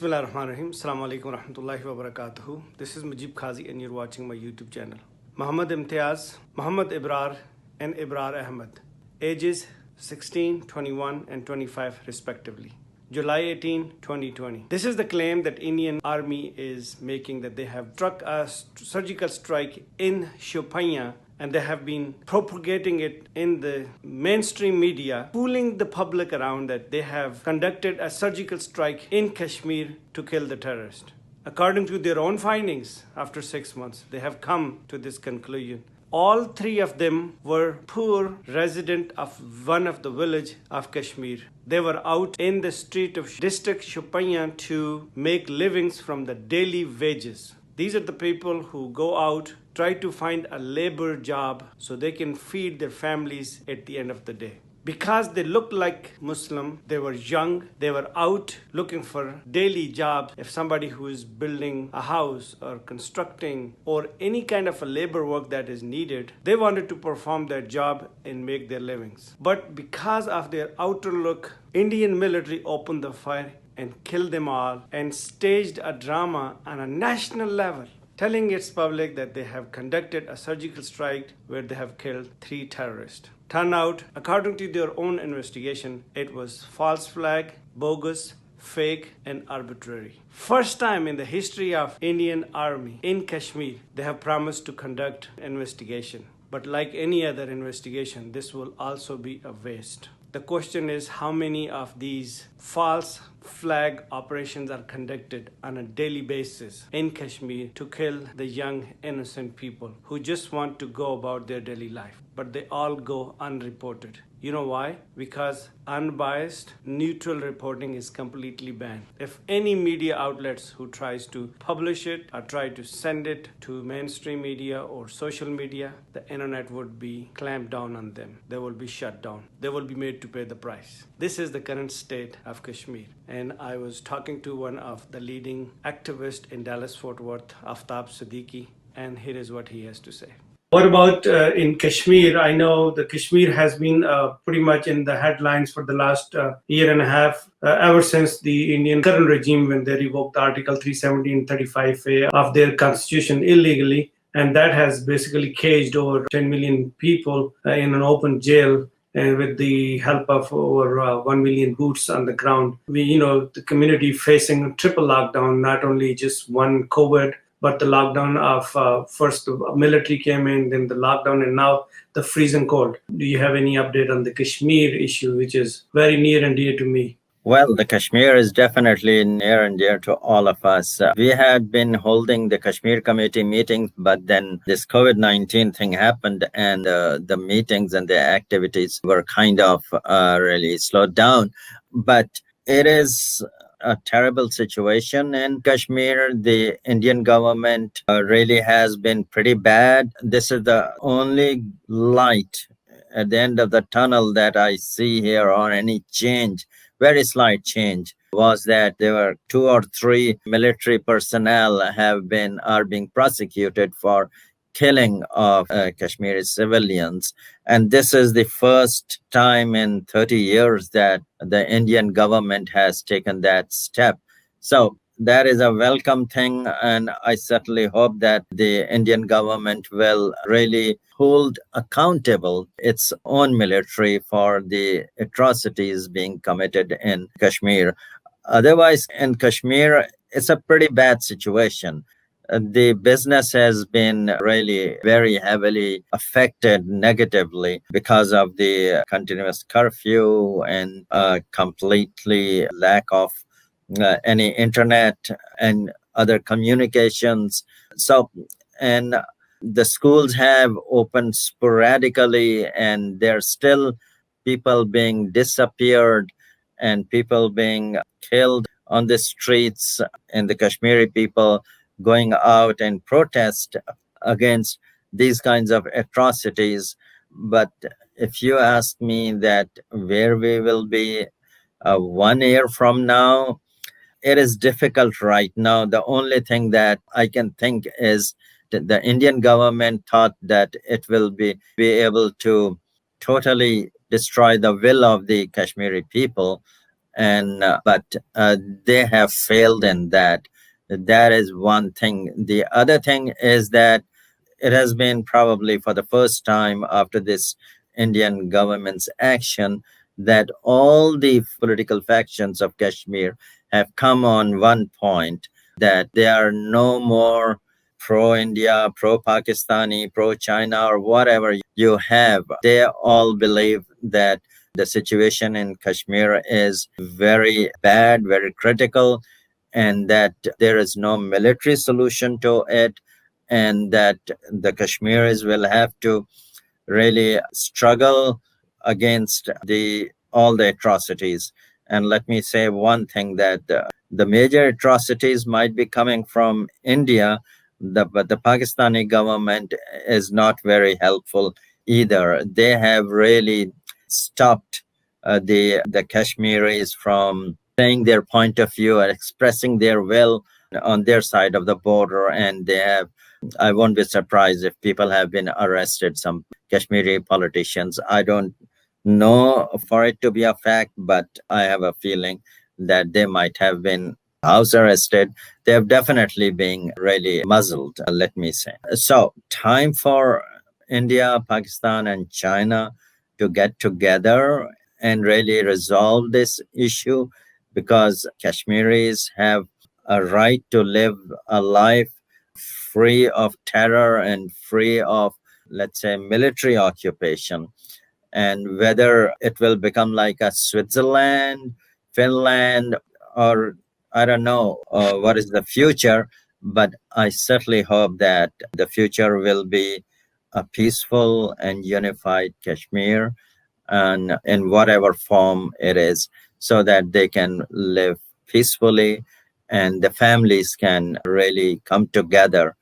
Bismillahirrahmanirrahim. Assalamu alaikum warahmatullahi wabarakatuh. This is Mujib Khazi and you're watching my YouTube channel. Muhammad Imtiaz, Muhammad Ibrar, and Ibrar Ahmed. Ages 16, 21, and 25 respectively. July 18, 2020. This is the claim that Indian Army is making, that they have struck a surgical strike in Shopania, and they have been propagating it in the mainstream media, fooling the public around that they have conducted a surgical strike in Kashmir to kill the terrorist. According to their own findings, after 6 months, they have come to this conclusion. All three of them were poor resident of one of the village of Kashmir. They were out in the street of district Shopania to make livings from the daily wages. These are the people who go out, try to find a labor job so they can feed their families at the end of the day. Because they looked like Muslim, they were young, they were out looking for daily jobs. If somebody who is building a house or constructing or any kind of a labor work that is needed, they wanted to perform their job and make their livings. But because of their outer look, Indian military opened the fire and killed them all and staged a drama on a national level, telling its public that they have conducted a surgical strike where they have killed 3 terrorists. Turned out, according to their own investigation, it was false flag, bogus, fake, and arbitrary. First time in the history of Indian Army in Kashmir, they have promised to conduct investigation. But like any other investigation, this will also be a waste. The question is, how many of these false flag operations are conducted on a daily basis in Kashmir to kill the young innocent people who just want to go about their daily life, but they all go unreported. You know why? Because unbiased, neutral reporting is completely banned. If any media outlets who tries to publish it or try to send it to mainstream media or social media, the internet would be clamped down on them. They will be shut down. They will be made to pay the price. This is the current state of Kashmir. And I was talking to one of the leading activists in Dallas-Fort Worth, Aftab Siddiqui, and here is what he has to say. What about in Kashmir? I know the Kashmir has been pretty much in the headlines for the last year and a half, ever since the Indian current regime, when they revoked Article 370 and 35A of their constitution illegally. And that has basically caged over 10 million people in an open jail, and with the help of over 1 million boots on the ground. The community facing triple lockdown, not only just one COVID, but the lockdown of first the military came in, then the lockdown, and now the freezing cold. Do you have any update on the Kashmir issue, which is very near and dear to me? Well, the Kashmir is definitely near and dear to all of us. We had been holding the Kashmir committee meetings, but then this COVID-19 thing happened, and the meetings and the activities were kind of really slowed down. But it is a terrible situation in Kashmir. The Indian government really has been pretty bad. This is the only light at the end of the tunnel that I see here, or any change, very slight change, was that there were 2 or 3 military personnel are being prosecuted for killing of Kashmiri civilians. And this is the first time in 30 years that the Indian government has taken that step. So that is a welcome thing, and I certainly hope that the Indian government will really hold accountable its own military for the atrocities being committed in Kashmir. Otherwise, in Kashmir, it's a pretty bad situation. The business has been really very heavily affected negatively because of the continuous curfew and completely lack of any internet and other communications. So, and the schools have opened sporadically, and there's still people being disappeared and people being killed on the streets, and the Kashmiri people going out and protest against these kinds of atrocities. But if you ask me that where we will be 1 year from now, it is difficult right now. The only thing that I can think is that the Indian government thought that it will be able to totally destroy the will of the Kashmiri people. and but they have failed in that. That is one thing. The other thing is that it has been probably for the first time after this Indian government's action that all the political factions of Kashmir have come on one point, that they are no more pro India, pro Pakistani, pro China, or whatever you have. They all believe that the situation in Kashmir is very bad, very critical, and that there is no military solution to it, and that the Kashmiris will have to really struggle against the all the atrocities. And let me say one thing, that the major atrocities might be coming from India, but the Pakistani government is not very helpful either. They have really stopped the Kashmiris from saying their point of view and expressing their will on their side of the border, and they have. I won't be surprised if people have been arrested, some Kashmiri politicians. I don't know for it to be a fact, but I have a feeling that they might have been house arrested. They have definitely been really muzzled, let me say. So, time for India, Pakistan, and China to get together and really resolve this issue, because Kashmiris have a right to live a life free of terror and free of, let's say, military occupation. And whether it will become like a Switzerland, Finland, or I don't know what is the future, but I certainly hope that the future will be a peaceful and unified Kashmir, and in whatever form it is, so that they can live peacefully and the families can really come together,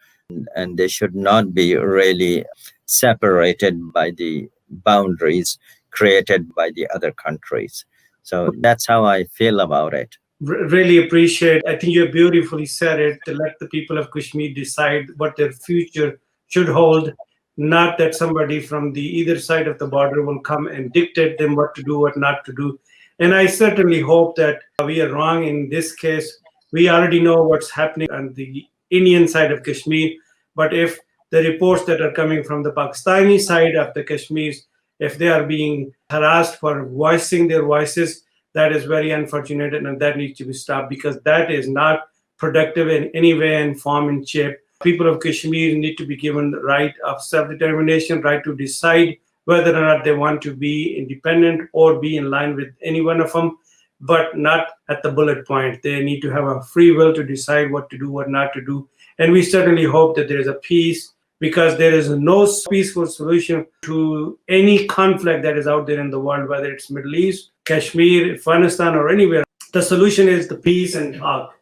and they should not be really separated by the boundaries created by the other countries. So that's how I feel about it. Really appreciate. I think you beautifully said it. To let the people of Kashmir decide what their future should hold, not that somebody from the either side of the border will come and dictate them what to do, what not to do. And I certainly hope that we are wrong in this case. We already know what's happening on the Indian side of Kashmir, but if the reports that are coming from the Pakistani side of the Kashmirs, if they are being harassed for voicing their voices, that is very unfortunate, and that needs to be stopped, because that is not productive in any way and form and shape. People of Kashmir need to be given the right of self-determination, right to decide whether or not they want to be independent or be in line with any one of them, but not at the bullet point. They need to have a free will to decide what to do, what not to do. And we certainly hope that there is a peace, because there is no peaceful solution to any conflict that is out there in the world, whether it's Middle East, Kashmir, Afghanistan, or anywhere. The solution is the peace and talk.